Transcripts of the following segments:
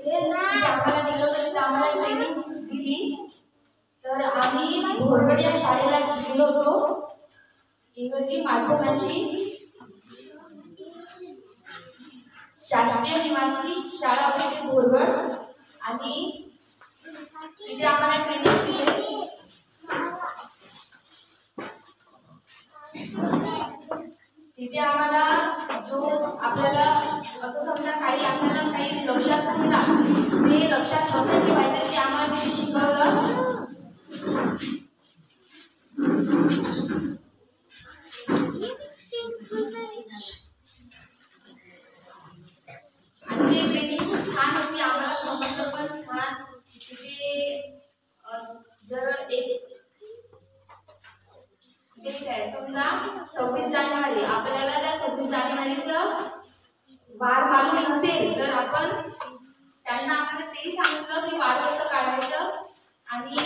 आम्हाला दिलं होतं, आम्हाला ट्रेनिंग दिली. तर आम्ही भोरगड या शाळेला गेलो होतो. इंग्रजी माध्यमाची शासकीय निवासी शाळा होती भोरगड, आणि तिथे आम्हाला ट्रेनिंग दिली. तिथे आम्हाला जो आपल्याला असं समजा काही आपल्याला काही लक्षात नाही राहत, ते लक्षात कसं ठेवायचं ते आम्हाला तिथे शिकवलं. आणि ते ट्रेनिंग खूप छान होती, आम्हाला समजलं पण छान. तिथे जर एक समजा 26 जानेवारी आपल्याला त्या 26 जानेवारीचं वार मालूम नसेल तर आपण त्यांना आम्हाला तेही सांगितलं की वार कसं काढायचं, आणि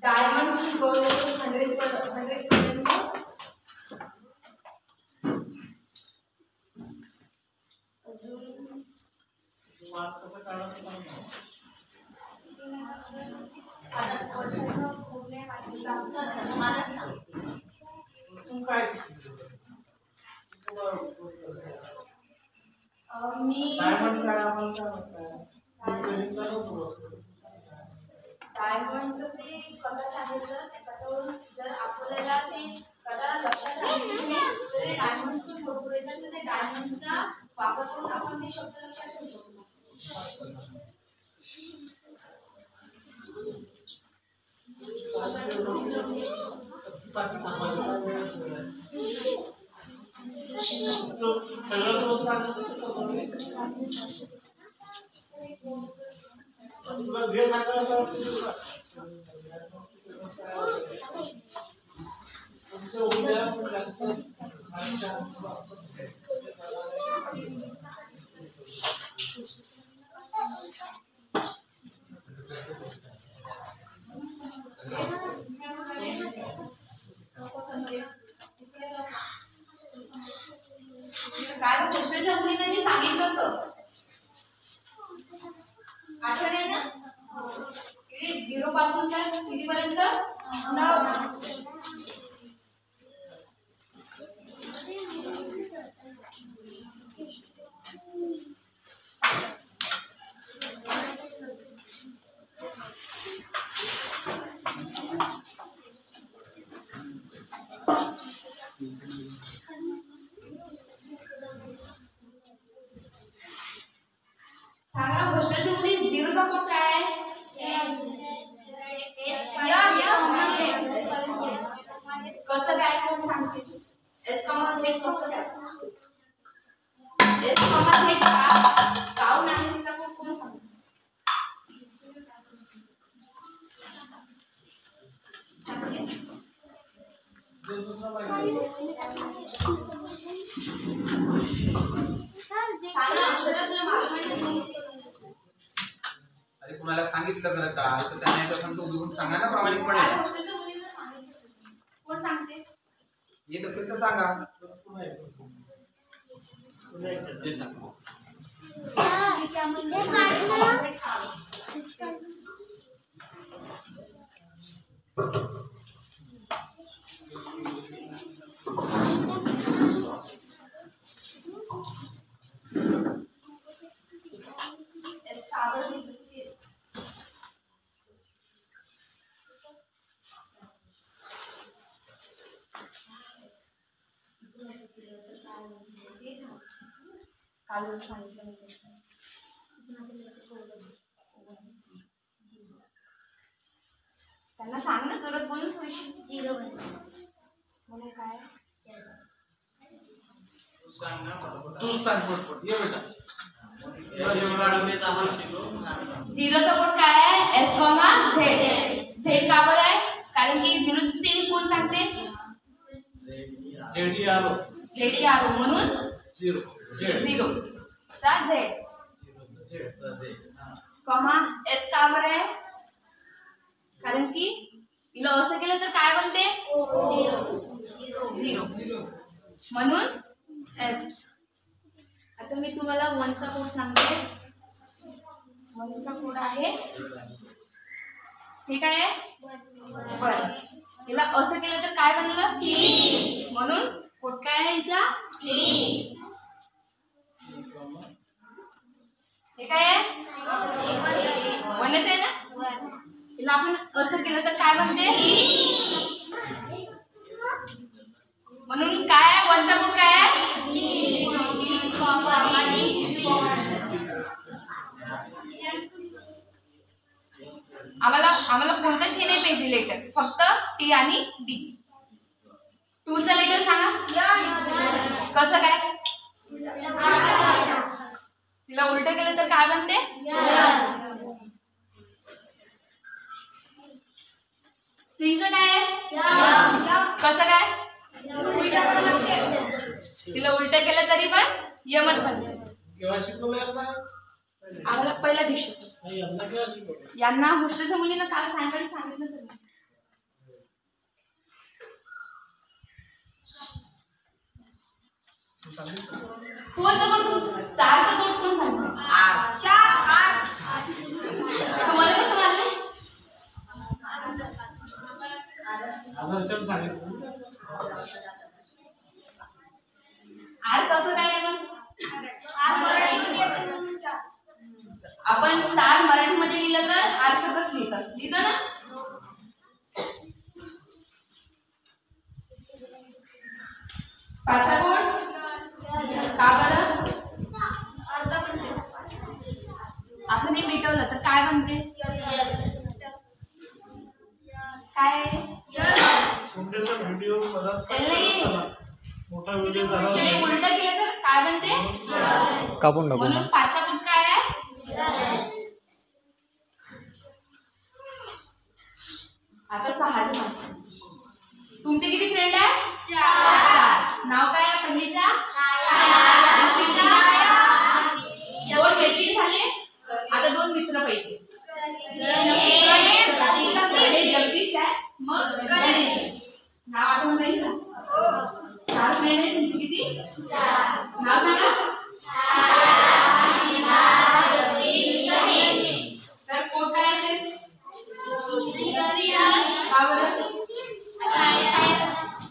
डायमंड शिकवले 100 पर्यंत. मी डायमंड ते कथा सांगितलं. ते कथावरून जर आपल्याला ते कथा लक्षात राहिली तर ते डायमंड भरपूर येतात, तर ते डायमंडचा वापर करून आपण ते शब्द लक्षात ठेवू शकतो. काय हॉस्टेलच्या मुलींनी सांगितलं होतं, आठवण आहे ना? 0 पासून तर कितीपर्यंत? 9. सांगा हॉस्टेलच्या मुली 0 चा कोड काय आहे? कसं काय कोण सांगते? एस कॉमा झेड कसं काय? एस कॉमा झेड काऊन आहे तिचा कोड कोण सांगते? अरे कुणाला सांगितलं खरं का तर त्यांना एकदा सांगतो उघडून सांगा ना प्रामाणिकपणे. कोण सांगते? येत असेल तर सांगा. त्यांना सांग ना, जोरात बोलून थोडीशी. 0 म्हणजे काय? तू सांग पटपट. ये बेटा. 0 चा कोड काय आहे? S comma Z. झेड का बरं आहे? कारण की 0 ची स्पेलिंग कोण सांगते? ZERO म्हणून 0 चा झेड. कॉमा एस का बरं आहे? कारण की इला असं केलं तर काय बनते? 0 म्हणून एस. आता मी तुम्हाला 1 चा कोड सांगते. वनचा कोड आहे हे काय आहे वन. हिला असं केलं तर काय बनलं टी. म्हणून कोड काय आहे हिचा टी. हे काय आहे वनच आहे ना. हिला आपण असं केलं तर काय बनते म्हणून काय आहे वनचा कोड काय आहे आम्हाला कोणतंच हे नाही पाहिजे लेटर फक्त टी आणि डी. टूचा लेटर सांगा कसं काय. तिला उलट केलं तर काय बनते थ्रीचं काय आहे कसं काय. तिला उलट केलं तरी पण यमच बनते. केव्हा शिकवलं आम्हाला पहिल्या दिवशी यांना हॉस्टेलच्या मुलींना काल सायंकाळी सांगितलं सर. कोणतं कोण चारचं कोण कोण सांगतं तुम्हाला कसं मानलं आर कसं काय आहे मग आपण चार मराठीमध्ये लिहिलं तर आर सकच लिहितं ना. पाचचा कोड का बरं आपण हे मिटवलं तर काय बनते काय व्हिडिओ मोठा व्हिडिओ झाला उलट केलं तर काय बनते कापून टाकू. म्हणून पाचचा कोड काय आहे आता सहाचं. तुमचे किती फ्रेंड आहे चार. नाव काय आहे पहिलीचा दोन व्यक्ती झाले. आता दोन मित्र पाहिजे जगदीश आहे मग गणेश. नाव आठवण राहील ना. चार फ्रेंड आहे तुमची किती नाव सांगा. तर कोड काय असेल का बरं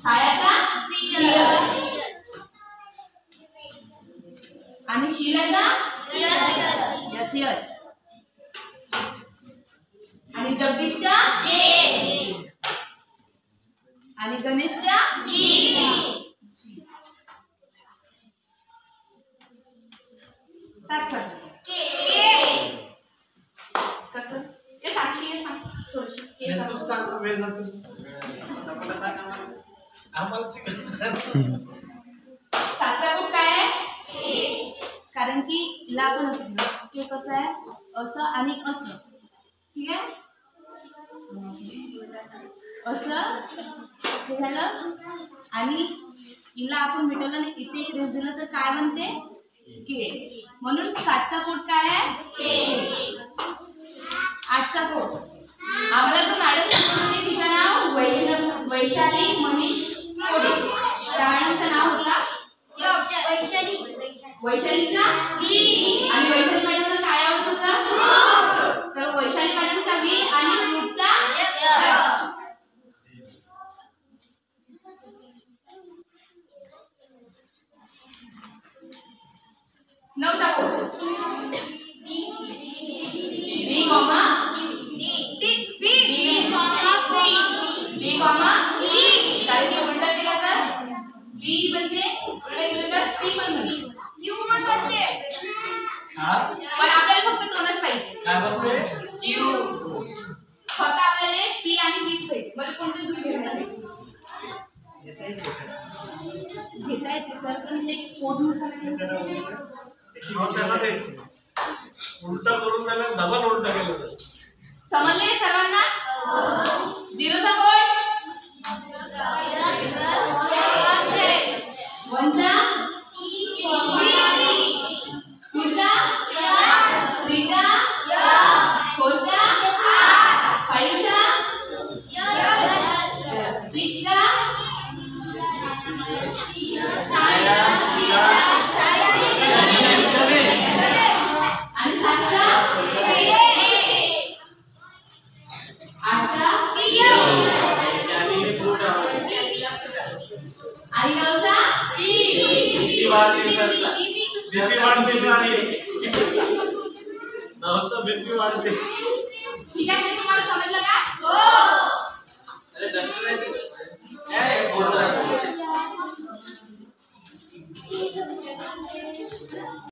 छायाचा आणि शीलाचा यच आणि जगदीशचा आणि गणेशचा सात कसं ते साक्षी आहे सांग सातचा कोड काय आहे कारण की ला आपण हे कसं आहे असं आणि असं ठीक आहे असं हे झालं आणि इला आपण मिटवलं आणि इथे एक रेस दिलं तर काय बनते के. म्हणून सातचा कोड काय आहे आठचा कोड. आम्हाला जो मॅडम शिकवली तिचं नाव वैशाली मनीष कोडे. त्या मॅडमचं नाव होता वैशालीचा आणि वैशाली मॅडमला काय आवडत होता तर वैशाली मॅडमचा बी आणि फ्रूटचा नवचा कोड बी कॉमा कारण की उलटा केला तर बी बनते उलटा केलं तर टी पण बनते पण आपल्याला फक्त दोनच पाहिजे फक्त आपल्याला टी आणि बीच पाहिजे मला कोणते दुसरे घेता येते सर पण ते उलटा करून त्याला डबल उलटा केलं समजले सर्वांना. झिरोचा कोड वनचा टूचा थ्रीचा फोरचा फाईव्हचा सिक्सचा आणि सातचा आई नवचा भीती वाढते सरचा. भीती वाढते. नवचा भीती वाढते. ठीक आहे तुम्हाला समजलं का? हो.